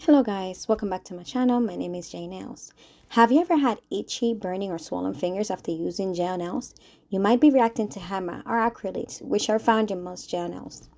Hello guys, welcome back to my channel. My name is Jay Nails. Have you ever had itchy, burning, or swollen fingers after using gel nails? You might be reacting to HEMA or acrylates, which are found in most gel nails.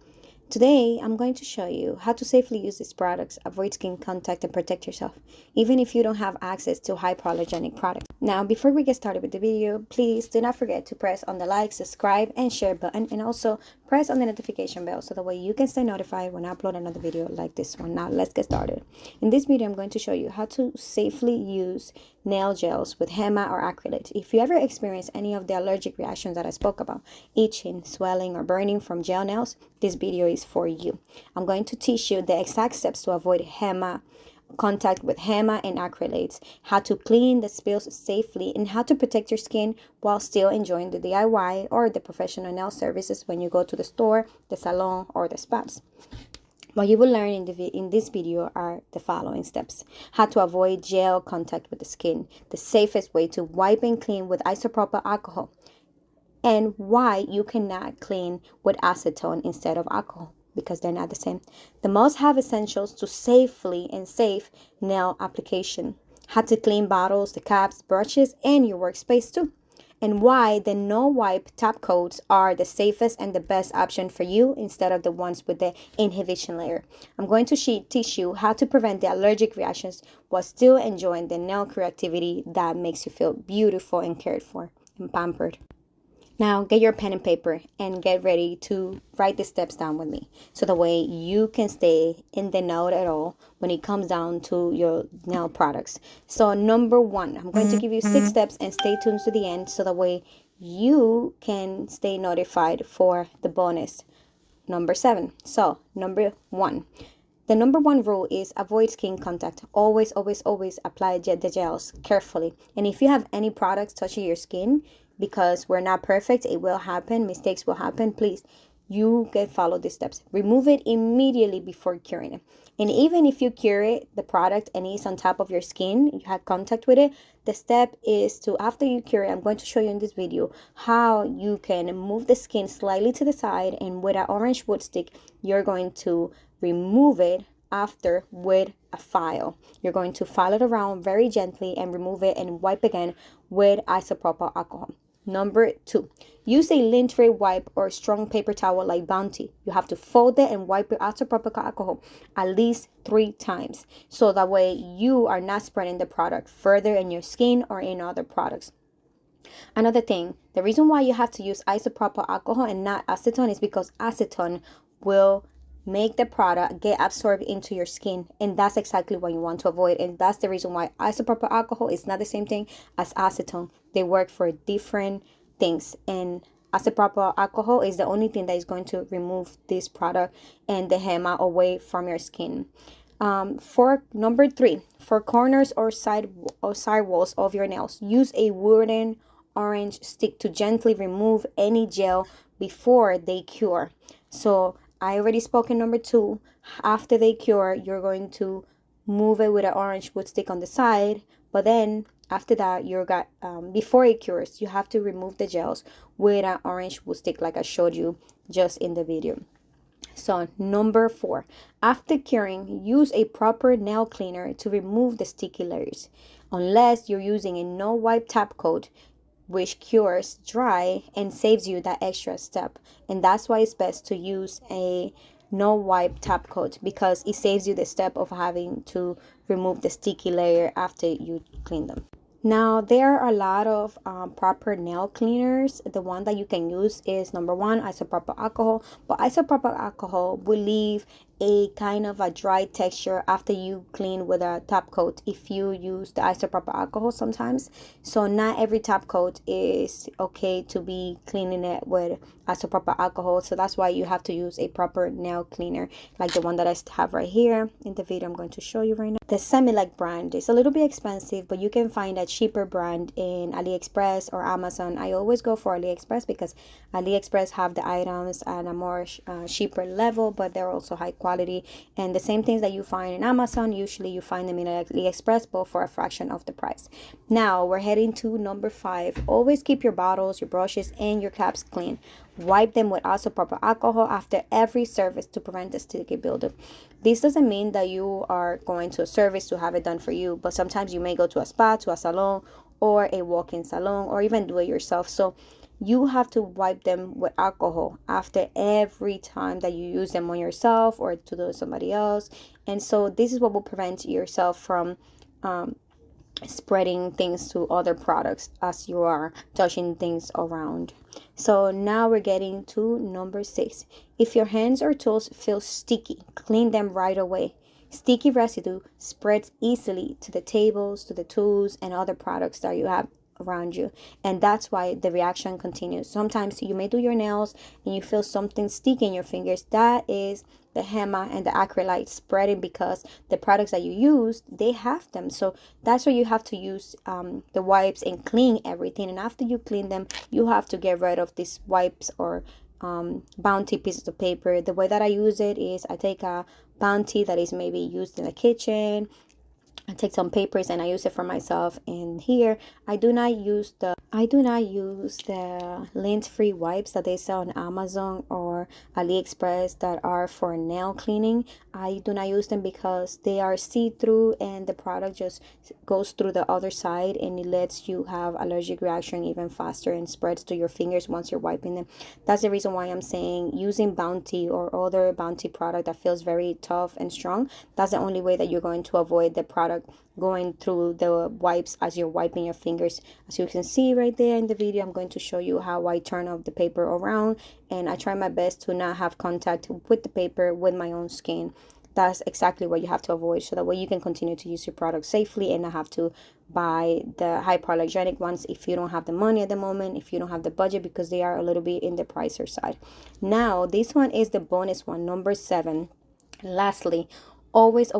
Today, I'm going to show you how to safely use these products, avoid skin contact, and protect yourself, even if you don't have access to hypoallergenic products. Now, before we get started with the video, please do not forget to press on the like, subscribe, and share button, and also press on the notification bell so that way you can stay notified when I upload another video like this one. Now, let's get started. In this video, I'm going to show you how to safely use nail gels with HEMA or acrylates. If you ever experience any of the allergic reactions that I spoke about, itching, swelling, or burning from gel nails, this video is for you. I'm going to teach you the exact steps to avoid HEMA contact with HEMA and acrylates, how to clean the spills safely, and how to protect your skin while still enjoying the DIY or the professional nail services when you go to the store, the salon, or the spas. What you will learn in this video are the following steps: how to avoid gel contact with the skin, the safest way to wipe and clean with isopropyl alcohol, and why you cannot clean with acetone instead of alcohol, because they're not the same. The must-have essentials to safely and safe nail application, how to clean bottles, the caps, brushes, and your workspace too, and why the no-wipe top coats are the safest and the best option for you instead of the ones with the inhibition layer. I'm going to teach you how to prevent the allergic reactions while still enjoying the nail creativity that makes you feel beautiful and cared for and pampered. Now get your pen and paper and get ready to write the steps down with me so that way you can stay in the know at all when it comes down to your nail products. So number one, I'm going to give you 6 steps and stay tuned to the end so that way you can stay notified for the bonus. Number 7. So number 1. The number 1 rule is avoid skin contact. Always, always, always apply the gels carefully. And if you have any products touching your skin, because we're not perfect, it will happen, mistakes will happen, please, you can follow these steps. Remove it immediately before curing it. And even if you cure it, the product, and it's on top of your skin, you have contact with it, the step is to, after you cure it, I'm going to show you in this video how you can move the skin slightly to the side, and with an orange wood stick, you're going to remove it after with a file. You're going to file it around very gently and remove it and wipe again with isopropyl alcohol. Number 2, use a lint-free wipe or strong paper towel like Bounty. You have to fold it and wipe with isopropyl alcohol at least 3 times. So that way you are not spreading the product further in your skin or in other products. Another thing, the reason why you have to use isopropyl alcohol and not acetone is because acetone will make the product get absorbed into your skin, and that's exactly what you want to avoid. And that's the reason why isopropyl alcohol is not the same thing as acetone. They work for different things, and isopropyl alcohol is the only thing that is going to remove this product and the HEMA away from your skin. For number 3, for corners or side walls of your nails, use a wooden orange stick to gently remove any gel before they cure. So I already spoke in number 2. After they cure, you're going to move it with an orange wood stick on the side. But then after that, before it cures, you have to remove the gels with an orange wood stick like I showed you just in the video. So number 4, after curing, use a proper nail cleaner to remove the sticky layers. Unless you're using a no wipe top coat, which cures dry and saves you that extra step. And that's why it's best to use a no wipe top coat, because it saves you the step of having to remove the sticky layer after you clean them. Now, there are a lot of proper nail cleaners. The one that you can use is number 1, isopropyl alcohol. But isopropyl alcohol will leave a kind of a dry texture after you clean with a top coat if you use the isopropyl alcohol sometimes. So not every top coat is okay to be cleaning it with isopropyl alcohol. So that's why you have to use a proper nail cleaner like the one that I have right here in the video I'm going to show you right now. The Semilec brand is a little bit expensive, but you can find a cheaper brand in AliExpress or Amazon. I always go for AliExpress because AliExpress have the items at a more cheaper level, but they're also high quality. quality. And the same things that you find in Amazon, usually you find them in AliExpress, but for a fraction of the price. Now we're heading to number 5. Always keep your bottles, your brushes, and your caps clean. Wipe them with isopropyl alcohol after every service to prevent the sticky buildup. This doesn't mean that you are going to a service to have it done for you, but sometimes you may go to a spa, to a salon, or a walk-in salon, or even do it yourself. So you have to wipe them with alcohol after every time that you use them on yourself or to do somebody else. And so this is what will prevent yourself from spreading things to other products as you are touching things around. So now we're getting to number 6. If your hands or tools feel sticky, clean them right away. Sticky residue spreads easily to the tables, to the tools, and other products that you have around you, and that's why the reaction continues. Sometimes you may do your nails and you feel something sticky in your fingers. That is the HEMA and the acrylites spreading because the products that you use, they have them. So that's why you have to use the wipes and clean everything. And after you clean them, you have to get rid of these wipes or bounty pieces of paper. The way that I use it is I take a bounty that is maybe used in the kitchen. I take some papers and I use it for myself. And here I do not use the lint-free wipes that they sell on Amazon or AliExpress that are for nail cleaning. I do not use them because they are see-through and the product just goes through the other side and it lets you have allergic reaction even faster and spreads to your fingers once you're wiping them. That's the reason why I'm saying using Bounty or other Bounty product that feels very tough and strong. That's the only way that you're going to avoid the product going through the wipes as you're wiping your fingers. As you can see right there in the video, I'm going to show you how I turn off the paper around, and I try my best to not have contact with the paper with my own skin. That's exactly what you have to avoid, so that way you can continue to use your product safely and not have to buy the hypoallergenic ones if you don't have the money at the moment, if you don't have the budget, because they are a little bit in the pricier side. Now this one is the bonus one, number 7. Lastly, always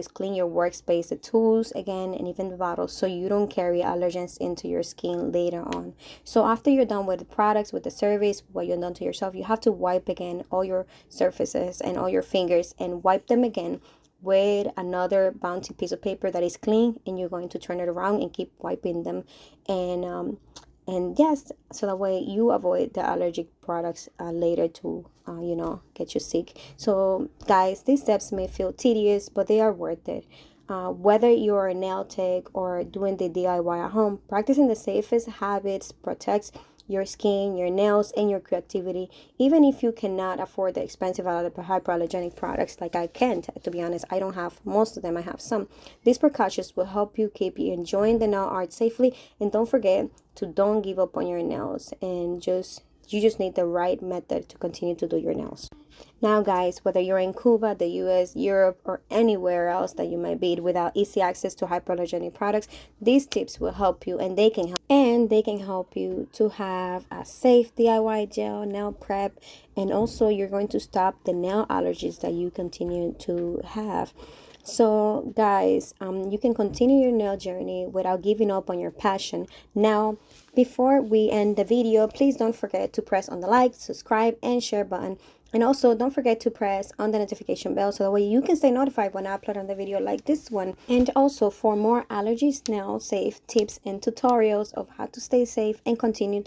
clean your workspace, the tools again, and even the bottles, so you don't carry allergens into your skin later on. So after you're done with the products, with the service, what you're done to yourself, you have to wipe again all your surfaces and all your fingers, and wipe them again with another Bounty piece of paper that is clean, and you're going to turn it around and keep wiping them. And yes, so that way you avoid the allergic products later to get you sick. So guys, these steps may feel tedious, but they are worth it. Whether you're a nail tech or doing the DIY at home, practicing the safest habits protects your skin, your nails, and your creativity. Even if you cannot afford the expensive hypoallergenic products, like I can't, to be honest, I don't have most of them, I have some. These precautions will help you keep you enjoying the nail art safely. And don't forget to don't give up on your nails, and you just need the right method to continue to do your nails. Now guys, whether you're in Cuba, the US, Europe, or anywhere else that you might be without easy access to hypoallergenic products, these tips will help you, and they can help you to have a safe DIY gel nail prep. And also you're going to stop the nail allergies that you continue to have. So guys, you can continue your nail journey without giving up on your passion. Now, before we end the video, please don't forget to press on the like, subscribe, and share button. And also don't forget to press on the notification bell so that way you can stay notified when I upload on the video like this one. And also for more allergy nail safe tips and tutorials of how to stay safe and continue to